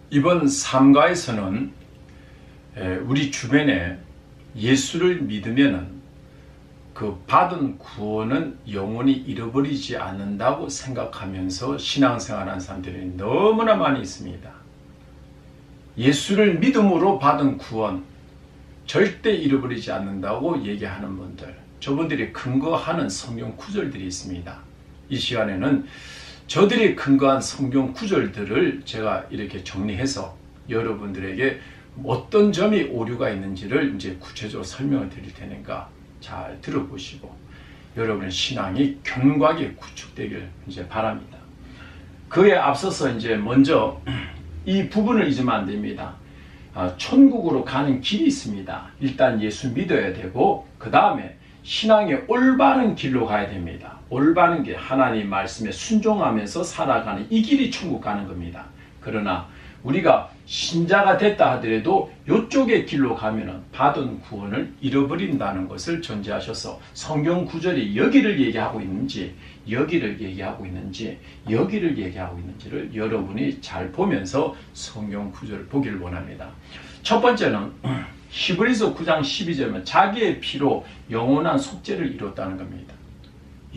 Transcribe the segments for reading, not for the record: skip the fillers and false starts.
이번 3가에서는 우리 주변에 예수를 믿으면은 그 받은 구원은 영원히 잃어버리지 않는다고 생각하면서 신앙생활하는 사람들이 너무나 많이 있습니다. 예수를 믿음으로 받은 구원 절대 잃어버리지 않는다고 얘기하는 분들, 저분들이 근거하는 성경 구절들이 있습니다. 이 시간에는 저들이 근거한 성경 구절들을 제가 이렇게 정리해서 여러분들에게 어떤 점이 오류가 있는지를 이제 구체적으로 설명을 드릴 테니까 잘 들어보시고 여러분의 신앙이 견고하게 구축되길 이제 바랍니다. 그에 앞서서 이제 먼저 이 부분을 잊으면 안 됩니다. 천국으로 가는 길이 있습니다. 일단 예수 믿어야 되고 그 다음에 신앙의 올바른 길로 가야 됩니다. 올바른 길, 하나님 말씀에 순종하면서 살아가는 이 길이 천국 가는 겁니다. 그러나 우리가 신자가 됐다 하더라도 이쪽의 길로 가면은 받은 구원을 잃어버린다는 것을 전제하셔서 성경 구절이 여기를 얘기하고 있는지 여기를 얘기하고 있는지 여기를 얘기하고 있는지를 여러분이 잘 보면서 성경 구절을 보기를 원합니다. 첫 번째는 히브리서 9장 12절은 자기의 피로 영원한 속죄를 이뤘다는 겁니다.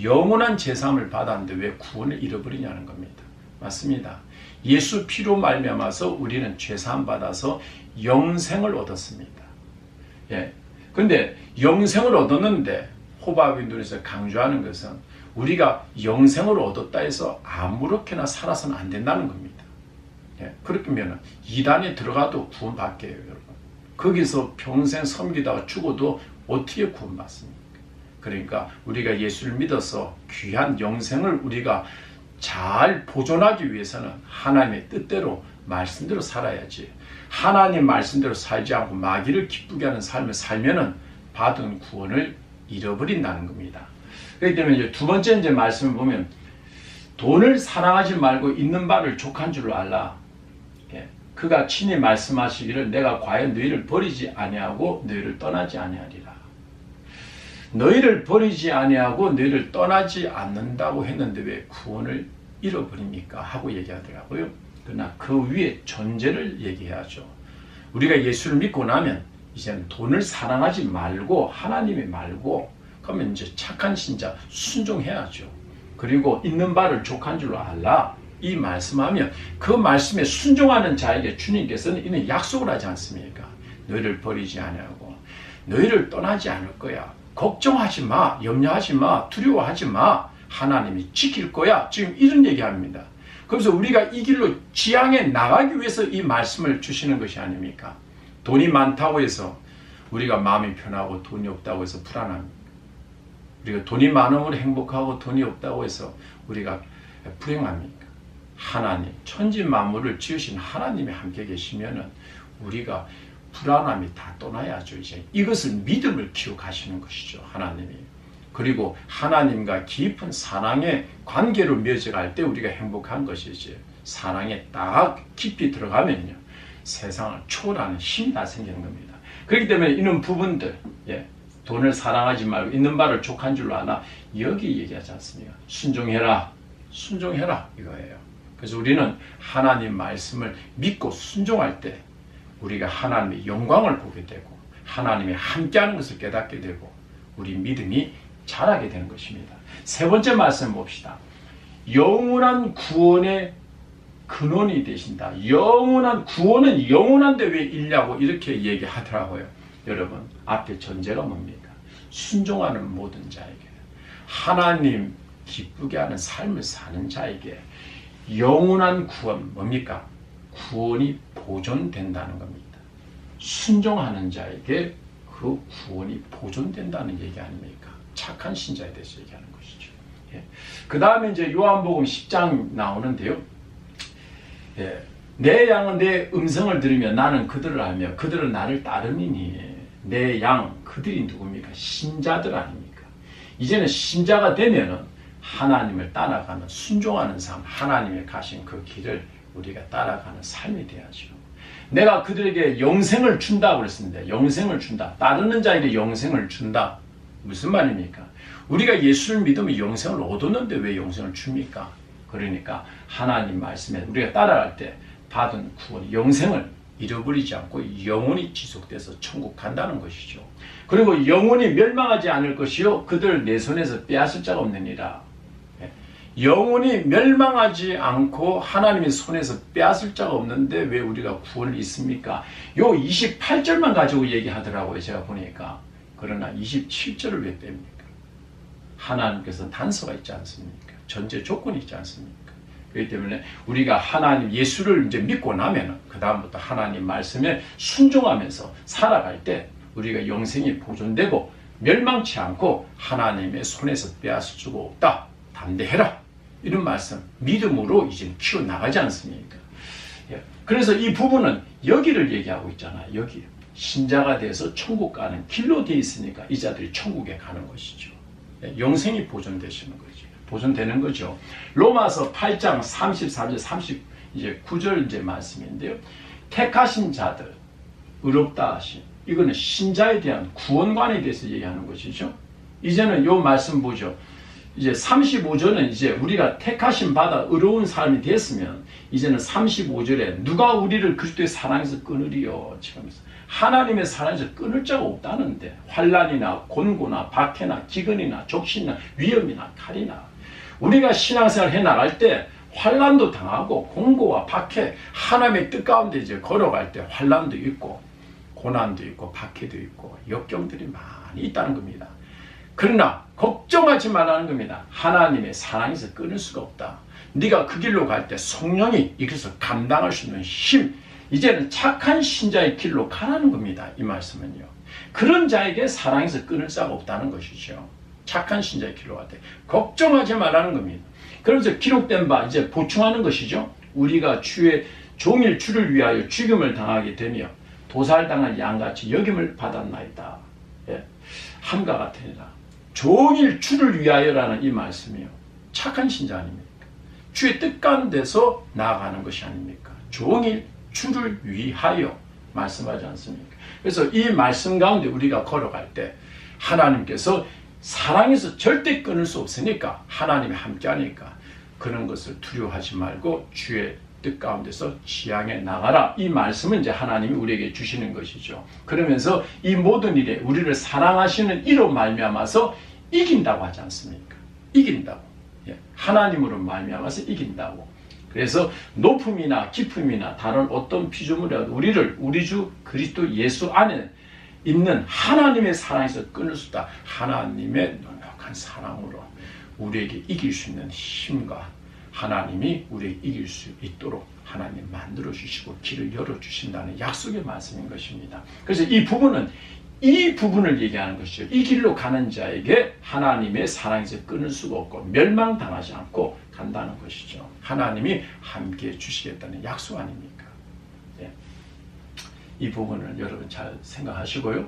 영원한 제사함을 받았는데 왜 구원을 잃어버리냐는 겁니다. 맞습니다. 예수 피로 말미암아서 우리는 죄사함 받아서 영생을 얻었습니다. 예. 근데 영생을 얻었는데 호바빈들에서 강조하는 것은 우리가 영생을 얻었다 해서 아무렇게나 살아서는 안 된다는 겁니다. 예. 그렇다면 이단에 들어가도 구원받게요, 여러분. 거기서 평생 섬기다가 죽어도 어떻게 구원받습니까? 그러니까 우리가 예수를 믿어서 귀한 영생을 우리가 잘 보존하기 위해서는 하나님의 뜻대로 말씀대로 살아야지. 하나님 말씀대로 살지 않고 마귀를 기쁘게 하는 삶을 살면은 받은 구원을 잃어버린다는 겁니다. 그렇기 때문에 이제 두 번째 이제 말씀을 보면 돈을 사랑하지 말고 있는 바를 족한 줄을 알라. 그가 친히 말씀하시기를 내가 과연 너희를 버리지 아니하고 너희를 떠나지 아니하리라. 너희를 버리지 아니하고 너희를 떠나지 않는다고 했는데 왜 구원을 잃어버립니까? 하고 얘기하더라고요. 그러나 그 위에 존재를 얘기해야죠. 우리가 예수를 믿고 나면 이제는 돈을 사랑하지 말고 하나님이 말고 그러면 이제 착한 신자 순종해야죠. 그리고 있는 바를 족한 줄로 알라. 이 말씀하면 그 말씀에 순종하는 자에게 주님께서는 이는 약속을 하지 않습니까? 너희를 버리지 아니하고 너희를 떠나지 않을 거야. 걱정하지 마, 염려하지 마, 두려워하지 마. 하나님이 지킬 거야. 지금 이런 얘기합니다. 그래서 우리가 이 길로 지향해 나가기 위해서 이 말씀을 주시는 것이 아닙니까? 돈이 많다고 해서 우리가 마음이 편하고 돈이 없다고 해서 불안합니다. 우리가 돈이 많으면 행복하고 돈이 없다고 해서 우리가 불행합니까? 하나님, 천지 만물을 지으신 하나님이 함께 계시면은 우리가 불안함이 다 떠나야죠. 이제 이것을 믿음을 기억하시는 것이죠. 하나님이. 그리고 하나님과 깊은 사랑의 관계로 맺어갈 때 우리가 행복한 것이지. 사랑에 딱 깊이 들어가면요. 세상을 초월하는 힘이 다 생기는 겁니다. 그렇기 때문에 이런 부분들, 돈을 사랑하지 말고 있는 바를 족한 줄로 아나 여기 얘기하지 않습니까? 순종해라. 순종해라. 이거예요. 그래서 우리는 하나님 말씀을 믿고 순종할 때 우리가 하나님의 영광을 보게 되고 하나님이 함께하는 것을 깨닫게 되고 우리 믿음이 자라게 되는 것입니다. 세 번째 말씀 봅시다. 영원한 구원의 근원이 되신다. 영원한 구원은 영원한데 왜 잃냐고 이렇게 얘기하더라고요. 여러분 앞에 전제가 뭡니까? 순종하는 모든 자에게 하나님 기쁘게 하는 삶을 사는 자에게 영원한 구원 뭡니까? 구원이 보존된다는 겁니다. 순종하는 자에게 그 구원이 보존된다는 얘기 아닙니까? 착한 신자에 대해서 얘기하는 것이죠. 그 다음에 이제 요한복음 10장 나오는데요. 내 양은 내 음성을 들으며 나는 그들을 알며 그들은 나를 따르니니 내 양 그들이 누굽니까? 신자들 아닙니까? 이제는 신자가 되면은 하나님을 따라가는 순종하는 삶, 하나님의 가신 그 길을 우리가 따라가는 삶이 돼야죠. 내가 그들에게 영생을 준다고 그랬습니다. 영생을 준다. 따르는 자에게 영생을 준다. 무슨 말입니까? 우리가 예수를 믿으면 영생을 얻었는데 왜 영생을 줍니까? 그러니까 하나님 말씀에 우리가 따라갈 때 받은 구원, 영생을 잃어버리지 않고 영원히 지속돼서 천국 간다는 것이죠. 그리고 영원히 멸망하지 않을 것이요 그들 내 손에서 빼앗을 자가 없느니라. 영원히 멸망하지 않고 하나님의 손에서 빼앗을 자가 없는데 왜 우리가 구원을 잊습니까? 요 28절만 가지고 얘기하더라고요. 제가 보니까. 그러나 27절을 왜 뺍니까? 하나님께서 단서가 있지 않습니까? 전제 조건이 있지 않습니까? 그렇기 때문에 우리가 하나님 예수를 이제 믿고 나면 그 다음부터 하나님 말씀에 순종하면서 살아갈 때 우리가 영생이 보존되고 멸망치 않고 하나님의 손에서 빼앗을 수가 없다. 담대해라. 이런 말씀 믿음으로 이제 키워나가지 않습니까? 그래서 이 부분은 여기를 얘기하고 있잖아요. 여기 신자가 돼서 천국 가는 길로 되어 있으니까 이 자들이 천국에 가는 것이죠. 영생이 보존되시는 거죠. 보존되는 거죠. 로마서 8장 34절 39절 이제 말씀인데요. 택하신 자들 의롭다 하심. 이거는 신자에 대한 구원관에 대해서 얘기하는 것이죠. 이제는 요 말씀 보죠. 이제 35절은 이제 우리가 택하심 받아 의로운 사람이 됐으면 이제는 35절에 누가 우리를 그리스도의 사랑에서 끊으리요. 지금 하나님의 사랑에서 끊을 자가 없다는데 환난이나 곤고나 박해나 기근이나 족신이나 위험이나 칼이나 우리가 신앙생활 해나갈 때 환난도 당하고 공고와 박해 하나님의 뜻 가운데 이제 걸어갈 때 환난도 있고 고난도 있고 박해도 있고 역경들이 많이 있다는 겁니다. 그러나 걱정하지 말라는 겁니다. 하나님의 사랑에서 끊을 수가 없다. 네가 그 길로 갈 때 성령이 이것을 감당할 수 있는 힘, 이제는 착한 신자의 길로 가라는 겁니다. 이 말씀은요. 그런 자에게 사랑에서 끊을 자가 없다는 것이죠. 착한 신자의 길로 갈 때 걱정하지 말라는 겁니다. 그래서 기록된 바 이제 보충하는 것이죠. 우리가 주의 종일 주를 위하여 죽임을 당하게 되며 도살당한 양같이 여김을 받았나이다. 예. 함과 같으니라. 종일 주를 위하여라는 이 말씀이요. 착한 신자 아닙니까? 주의 뜻 가운데서 나아가는 것이 아닙니까? 종일 주를 위하여 말씀하지 않습니까? 그래서 이 말씀 가운데 우리가 걸어갈 때 하나님께서 사랑에서 절대 끊을 수 없으니까 하나님이 함께하니까 그런 것을 두려워하지 말고 주의 뜻 가운데서 지향해 나가라. 이 말씀은 이제 하나님이 우리에게 주시는 것이죠. 그러면서 이 모든 일에 우리를 사랑하시는 이로 말미암아서 이긴다고 하지 않습니까? 이긴다고. 하나님으로 말미암아서 이긴다고. 그래서 높음이나 깊음이나 다른 어떤 피조물이라도 우리를 우리 주 그리스도 예수 안에 있는 하나님의 사랑에서 끊을 수 없다. 하나님의 넉넉한 사랑으로 우리에게 이길 수 있는 힘과 하나님이 우리에게 이길 수 있도록 하나님 만들어 주시고 길을 열어 주신다는 약속의 말씀인 것입니다. 그래서 이 부분을 얘기하는 것이죠. 이 길로 가는 자에게 하나님의 사랑에서 끊을 수가 없고 멸망당하지 않고 간다는 것이죠. 하나님이 함께 주시겠다는 약속 아닙니까? 네. 이 부분을 여러분 잘 생각하시고요.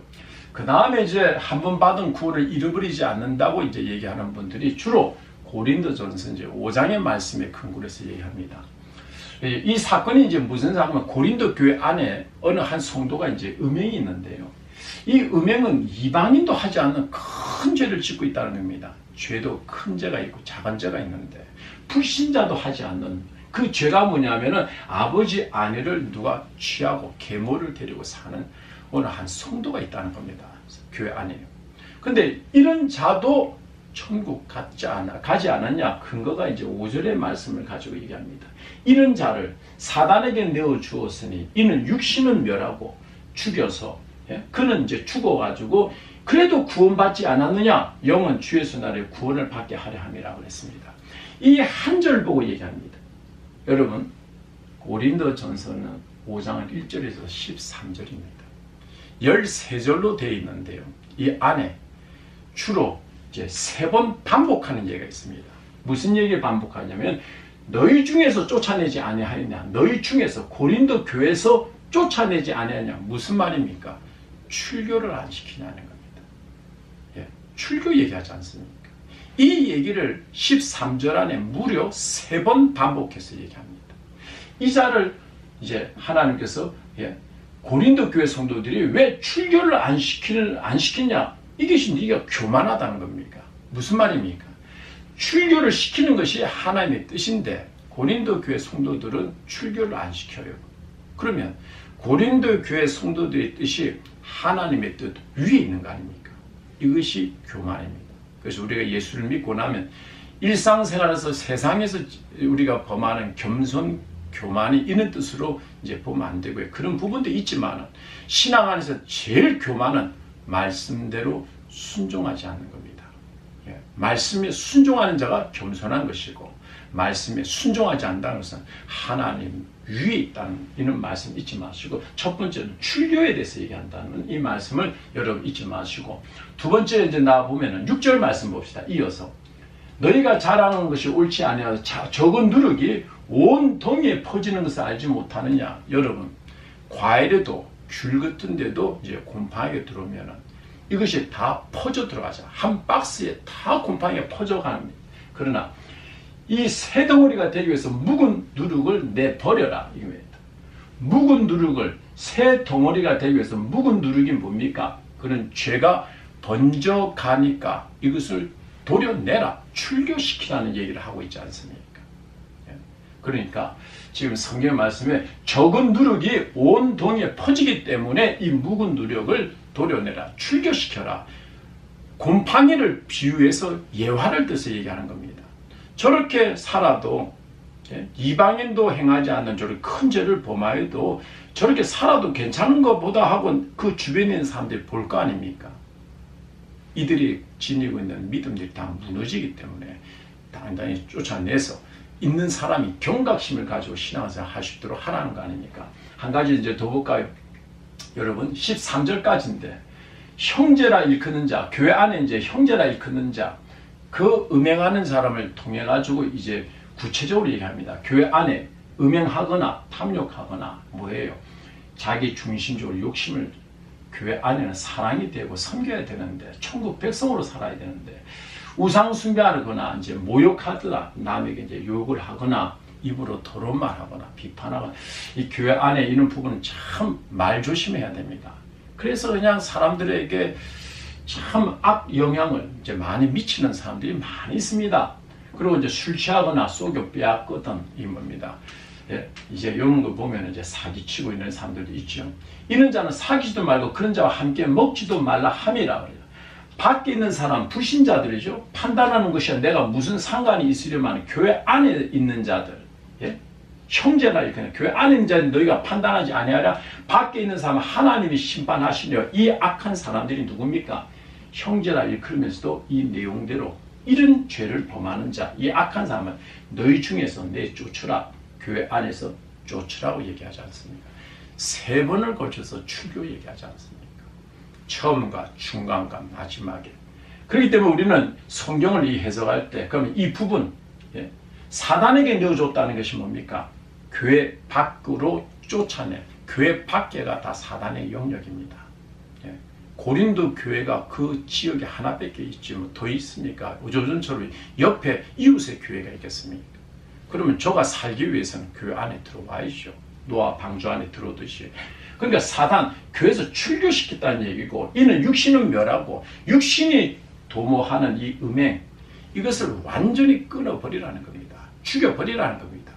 그 다음에 이제 한번 받은 구원을 잃어버리지 않는다고 이제 얘기하는 분들이 주로 고린도전서 이제 5장의 말씀에 근거로 해서 얘기합니다. 이 사건이 이제 무슨 사건이면 고린도 교회 안에 어느 한 성도가 이제 음행이 있는데요. 이 음행은 이방인도 하지 않는 큰 죄를 짓고 있다는 겁니다. 죄도 큰 죄가 있고 작은 죄가 있는데 불신자도 하지 않는 그 죄가 뭐냐면은 아버지 아내를 누가 취하고 계모를 데리고 사는 어느 한 성도가 있다는 겁니다. 교회 안에요. 근데 이런 자도 천국 가지 않았냐? 근거가 이제 5절의 말씀을 가지고 얘기합니다. 이런 자를 사단에게 내어 주었으니 이는 육신은 멸하고 죽여서 그는 이제 죽어가지고 그래도 구원받지 않았느냐? 영은 주 예수 날에 구원을 받게 하려 함이라고 그랬습니다. 이 한 절 보고 얘기합니다. 여러분 고린도전서는 5장 1절에서 13절입니다. 13절로 되어 있는데요. 이 안에 주로 이제 3번 반복하는 얘기가 있습니다. 무슨 얘기를 반복하냐면 너희 중에서 쫓아내지 아니하였냐? 너희 중에서 고린도 교회에서 쫓아내지 아니하냐? 무슨 말입니까? 출교를 안 시키냐는 겁니다. 출교 얘기하지 않습니까? 이 얘기를 13절 안에 무려 3번 반복해서 얘기합니다. 이 자를 이제 하나님께서 고린도 교회 성도들이 왜 출교를 안 시키냐? 이것이 네가 교만하다는 겁니까? 무슨 말입니까? 출교를 시키는 것이 하나님의 뜻인데 고린도 교회 성도들은 출교를 안 시켜요. 그러면 고린도 교회 성도들의 뜻이 하나님의 뜻 위에 있는 거 아닙니까? 이것이 교만입니다. 그래서 우리가 예수를 믿고 나면 일상생활에서 세상에서 우리가 범하는 겸손, 교만이 이런 뜻으로 이제 보면 안 되고요. 그런 부분도 있지만 신앙 안에서 제일 교만은 말씀대로 순종하지 않는 겁니다. 말씀에 순종하는 자가 겸손한 것이고 말씀에 순종하지 않는다는 것은 하나님 위에 있다는 이런 말씀 잊지 마시고, 첫 번째는 출교에 대해서 얘기한다는 이 말씀을 여러분 잊지 마시고, 두 번째 이제 나 보면은 6절 말씀 봅시다. 이어서 너희가 자랑하는 것이 옳지 아니하여 적은 누룩이 온 동에 퍼지는 것을 알지 못하느냐. 여러분, 과일에도 귤 같은 데도 이제 곰팡이가 들어오면은 이것이 다 퍼져 들어가죠. 한 박스에 다 곰팡이가 퍼져가는. 그러나 이 새 덩어리가 되기 위해서 묵은 누룩을 내버려라 이겁니다. 묵은 누룩을, 새 덩어리가 되기 위해서 묵은 누룩이 뭡니까? 그런 죄가 번져가니까 이것을 도려내라, 출교시키라는 얘기를 하고 있지 않습니까? 그러니까 지금 성경 말씀에 적은 누룩이 온 동에 퍼지기 때문에 이 묵은 누룩을 도려내라, 출교시켜라. 곰팡이를 비유해서 예화를 뜻을 얘기하는 겁니다. 저렇게 살아도, 이방인도 행하지 않는 저런 큰 죄를 범하여도 저렇게 살아도 괜찮은 것보다 하고 그 주변에 있는 사람들이 볼 거 아닙니까? 이들이 지니고 있는 믿음들이 다 무너지기 때문에 당당히 쫓아내서 있는 사람이 경각심을 가지고 신앙생활 할 수 있도록 하라는 거 아닙니까? 한 가지 이제 더 볼까요? 여러분, 13절까지인데 형제라 일컫는 자, 교회 안에 이제 형제라 일컫는 자, 그 음행하는 사람을 통해 가지고 이제 구체적으로 얘기합니다. 교회 안에 음행하거나 탐욕하거나 뭐예요? 자기 중심적으로 욕심을, 교회 안에는 사랑이 되고 섬겨야 되는데, 천국 백성으로 살아야 되는데, 우상 숭배하거나 이제 모욕하거나 남에게 이제 욕을 하거나 입으로 더러운 말하거나 비판하거나, 이 교회 안에 이런 부분은 참 말 조심해야 됩니다. 그래서 그냥 사람들에게 참 악영향을 이제 많이 미치는 사람들이 많이 있습니다. 그리고 이제 술 취하거나 쏘교 빼앗거든 이겁니다. 이제 이런 거 보면 이제 사기치고 있는 사람들도 있죠. 이런 자는 사귀지도 말고 그런 자와 함께 먹지도 말라 함이라 그래요. 밖에 있는 사람, 불신자들이죠. 판단하는 것이 내가 무슨 상관이 있으려면 교회 안에 있는 자들, 형제나 이렇게 교회 안에 있는 자들 너희가 판단하지 아니하랴. 밖에 있는 사람은 하나님이 심판하시려. 이 악한 사람들이 누굽니까? 형제라 일컬으면서도 이 내용대로 이런 죄를 범하는 자, 이 악한 사람은 너희 중에서 내쫓으라. 교회 안에서 쫓으라고 얘기하지 않습니까? 3번을 거쳐서 출교 얘기하지 않습니까? 처음과 중간과 마지막에. 그렇기 때문에 우리는 성경을 이 해석할 때, 그러면 이 부분, 사단에게 넣어줬다는 것이 뭡니까? 교회 밖으로 쫓아내. 교회 밖에가 다 사단의 영역입니다. 고린도 교회가 그 지역에 하나밖에 있지 뭐 더 있습니까? 요즘처럼 옆에 이웃의 교회가 있겠습니까? 그러면 저가 살기 위해서는 교회 안에 들어와야죠. 노아 방주 안에 들어오듯이. 그러니까 사단, 교회에서 출교시켰다는 얘기고, 이는 육신은 멸하고 육신이 도모하는 이 음행, 이것을 완전히 끊어버리라는 겁니다. 죽여버리라는 겁니다.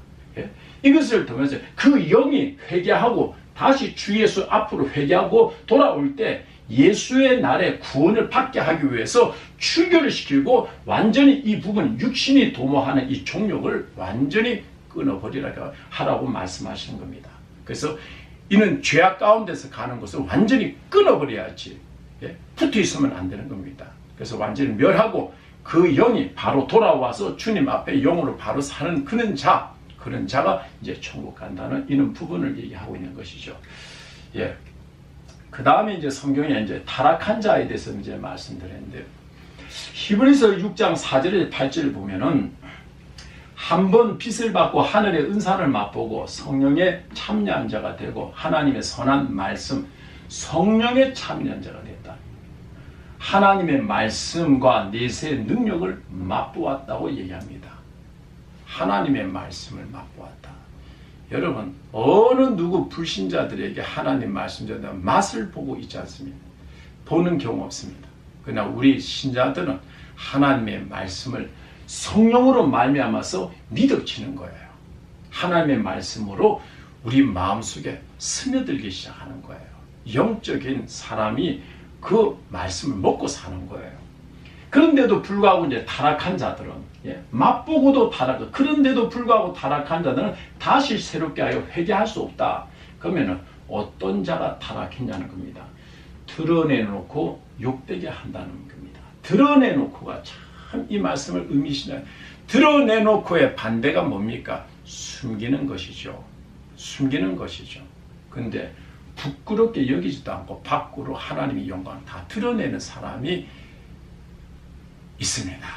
이것을 통해서 그 영이 회개하고 다시 주 예수 앞으로 회개하고 돌아올 때 예수의 날에 구원을 받게 하기 위해서 출교를 시키고 완전히 이 부분, 육신이 도모하는 이 종욕을 완전히 끊어버리라고 하라고 말씀하시는 겁니다. 그래서 이는 죄악 가운데서 가는 것을 완전히 끊어버려야지, 붙어 있으면 안 되는 겁니다. 그래서 완전히 멸하고 그 영이 바로 돌아와서 주님 앞에 영으로 바로 사는 그런 자가 이제 천국 간다는 이런 부분을 얘기하고 있는 것이죠. 그 다음에 이제 성경에 이제 타락한 자에 대해서 이제 말씀드렸는데, 히브리서 6장 4절에서 8절을 보면은 한 번 빚을 받고 하늘의 은사를 맛보고 성령에 참여한 자가 되고 하나님의 선한 말씀, 성령에 참여한 자가 됐다. 하나님의 말씀과 내세의 능력을 맛보았다고 얘기합니다. 하나님의 말씀을 맛보았다. 여러분, 어느 누구 불신자들에게 하나님 말씀 전에 맛을 보고 있지 않습니다. 보는 경우 없습니다. 그러나 우리 신자들은 하나님의 말씀을 성령으로 말미암아서 믿어지는 거예요. 하나님의 말씀으로 우리 마음속에 스며들기 시작하는 거예요. 영적인 사람이 그 말씀을 먹고 사는 거예요. 그런데도 불구하고 이제 타락한 자들은, 맛보고도 타락, 그런데도 불구하고 타락한 자들은 다시 새롭게 하여 회개할 수 없다. 그러면은 어떤 자가 타락했냐는 겁니다. 드러내놓고 욕되게 한다는 겁니다. 드러내놓고가 참 이 말씀을 의미시는, 드러내놓고의 반대가 뭡니까? 숨기는 것이죠. 숨기는 것이죠. 근데 부끄럽게 여기지도 않고 밖으로 하나님의 영광을 다 드러내는 사람이 있습니다.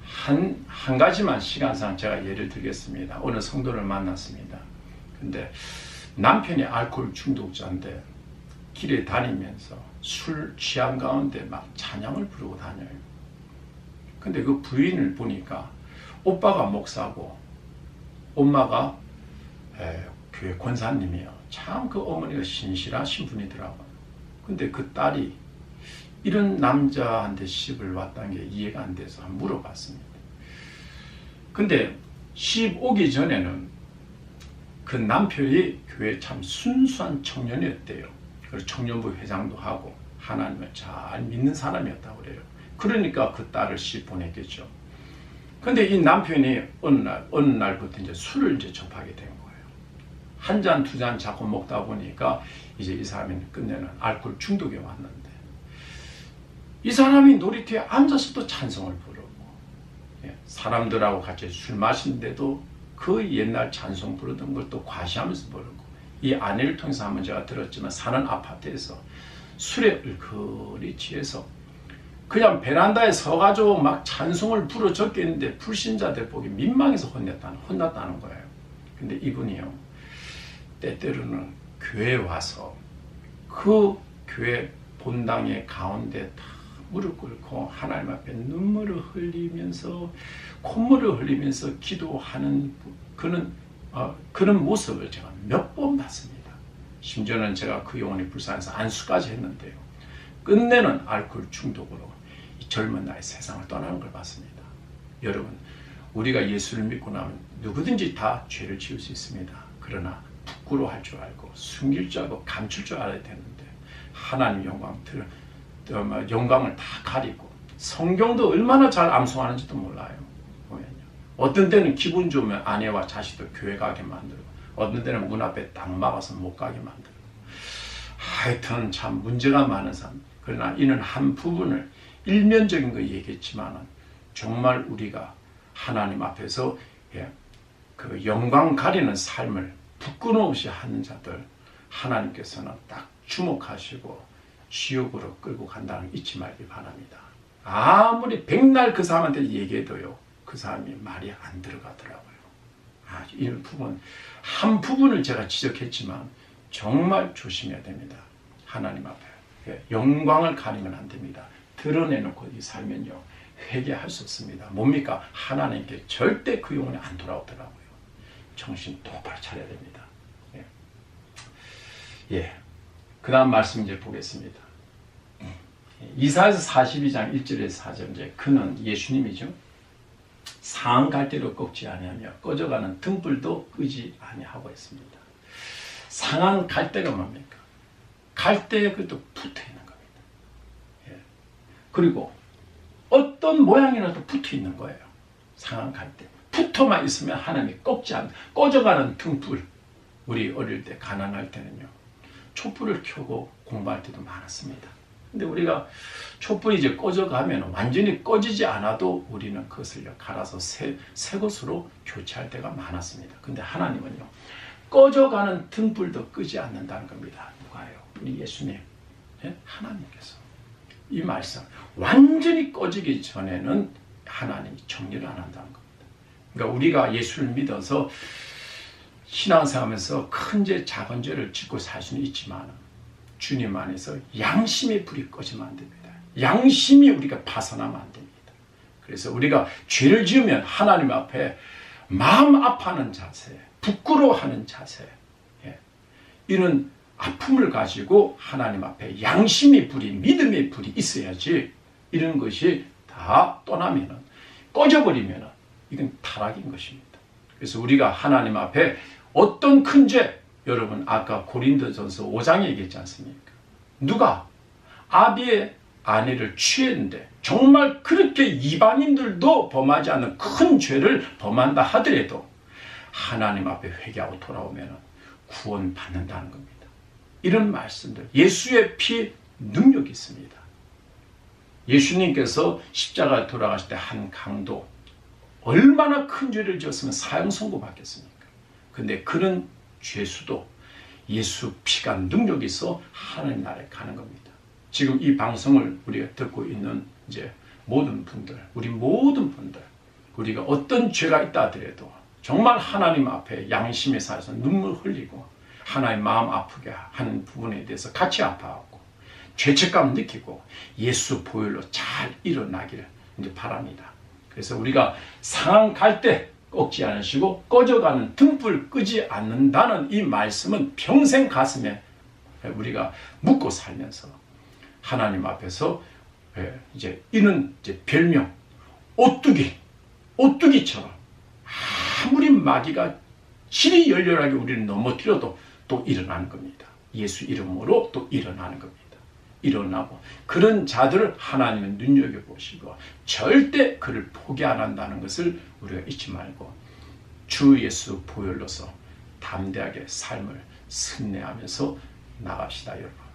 한 가지만 시간상 제가 예를 들겠습니다. 오늘 성도를 만났습니다. 근데 남편이 알코올 중독자인데 길에 다니면서 술 취한 가운데 막 찬양을 부르고 다녀요. 근데 그 부인을 보니까 오빠가 목사고 엄마가 교회 권사님이에요. 참 그 어머니가 신실하신 분이더라고요. 근데 그 딸이 이런 남자한테 시집을 왔다는 게 이해가 안 돼서 한번 물어봤습니다. 근데 시집 오기 전에는 그 남편이 교회 참 순수한 청년이었대요. 그래서 청년부 회장도 하고 하나님을 잘 믿는 사람이었다고 그래요. 그러니까 그 딸을 시집 보냈겠죠. 근데 이 남편이 어느 날부터 이제 술을 이제 접하게 된 거예요. 한 잔, 두 잔 자꾸 먹다 보니까 이제 이 사람이 끝내는 알코올 중독에 왔는데, 이 사람이 놀이터에 앉아서도 찬송을 부르고, 사람들하고 같이 술 마시는데도 그 옛날 찬송 부르던 걸 또 과시하면서 부르고, 이 아내를 통해서 한번 제가 들었지만 사는 아파트에서 술에 얼큰이 취해서 그냥 베란다에 서가지고 막 찬송을 부르 적겠는데 불신자들 보기 민망해서 혼났다는 거예요. 근데 이분이요, 때때로는 교회에 와서 그 교회 본당의 가운데 다 무릎 꿇고 하나님 앞에 눈물을 흘리면서 콧물을 흘리면서 기도하는 그런 모습을 제가 몇 번 봤습니다. 심지어는 제가 그 영혼이 불쌍해서 안수까지 했는데요. 끝내는 알코올 중독으로 이 젊은 나이 세상을 떠나는 걸 봤습니다. 여러분, 우리가 예수를 믿고 나면 누구든지 다 죄를 지을 수 있습니다. 그러나 부끄러워할 줄 알고 숨길 줄 알고 감출 줄 알아야 되는데, 하나님 영광을 다 가리고 성경도 얼마나 잘 암송하는지도 몰라요. 어떤 때는 기분 좋으면 아내와 자식도 교회 가게 만들고, 어떤 때는 문 앞에 딱 막아서 못 가게 만들고, 하여튼 참 문제가 많은 사람. 그러나 이는 한 부분을 일면적인 거 얘기했지만은 정말 우리가 하나님 앞에서 그 영광 가리는 삶을 부끄러움 없이 하는 자들, 하나님께서는 딱 주목하시고 지옥으로 끌고 간다는 거 잊지 말기 바랍니다. 아무리 백날 그 사람한테 얘기해도요, 그 사람이 말이 안 들어가더라고요. 이 부분, 한 부분을 제가 지적했지만 정말 조심해야 됩니다. 하나님 앞에 영광을 가리면 안 됩니다. 드러내놓고 살면요, 회개할 수 없습니다. 뭡니까? 하나님께 절대 그 영혼이 안 돌아오더라고요. 정신 똑바로 차려야 됩니다. 그 다음 말씀 이제 보겠습니다. 이사야서 42장 1절에서 4절, 이제 그는 예수님이죠. 상한 갈대로 꺾지 아니하며 꺼져가는 등불도 끄지 아니하고 있습니다. 상한 갈대가 뭡니까? 갈대에 그래도 붙어 있는 겁니다. 그리고 어떤 모양이라도 붙어 있는 거예요. 상한 갈대. 붙어만 있으면 하나님이 꺾지 않는, 꺼져가는 등불. 우리 어릴 때 가난할 때는요, 촛불을 켜고 공부할 때도 많았습니다. 근데 우리가 촛불이 이제 꺼져가면 완전히 꺼지지 않아도 우리는 그것을 갈아서 새 것으로 교체할 때가 많았습니다. 근데 하나님은요, 꺼져가는 등불도 끄지 않는다는 겁니다. 누가요? 우리 예수님, 하나님께서. 이 말씀, 완전히 꺼지기 전에는 하나님이 정리를 안 한다는 겁니다. 그러니까 우리가 예수를 믿어서 신앙생활하면서 큰 죄, 작은 죄를 짓고 살 수는 있지만 주님 안에서 양심의 불이 꺼지면 안 됩니다. 양심이 우리가 파산하면 안 됩니다. 그래서 우리가 죄를 지으면 하나님 앞에 마음 아파하는 자세, 부끄러워하는 자세, 이런 아픔을 가지고 하나님 앞에 양심의 불이, 믿음의 불이 있어야지, 이런 것이 다 떠나면은, 꺼져버리면은 이건 타락인 것입니다. 그래서 우리가 하나님 앞에 어떤 큰 죄, 여러분 아까 고린도전서 5장에 얘기했지 않습니까? 누가 아비의 아내를 취했는데 정말 그렇게 이방인들도 범하지 않는 큰 죄를 범한다 하더라도 하나님 앞에 회개하고 돌아오면 구원받는다는 겁니다. 이런 말씀들, 예수의 피 능력이 있습니다. 예수님께서 십자가에 돌아가실 때 한 강도 얼마나 큰 죄를 지었으면 사형 선고 받겠습니까? 근데 그런 죄수도 예수 피가 능력이 있어 하나님 나라에 가는 겁니다. 지금 이 방송을 우리가 듣고 있는 이제 모든 분들, 우리 모든 분들, 우리가 어떤 죄가 있다 하더라도 정말 하나님 앞에 양심의 살에서 눈물 흘리고 하나님 마음 아프게 하는 부분에 대해서 같이 아파하고 죄책감 느끼고 예수 보혈로 잘 일어나기를 이제 바랍니다. 그래서 우리가 상황 갈 때 꺾지 않으시고 꺼져가는 등불 끄지 않는다는 이 말씀은 평생 가슴에 우리가 묻고 살면서 하나님 앞에서 이제 이는 이제 별명 오뚜기처럼 아무리 마귀가 질이 열렬하게 우리를 넘어뜨려도 또 일어나는 겁니다. 예수 이름으로 또 일어나는 겁니다. 일어나고 그런 자들을 하나님은 눈여겨보시고 절대 그를 포기 안 한다는 것을 우리가 잊지 말고 주 예수 보혈로서 담대하게 삶을 승리하면서 나갑시다, 여러분.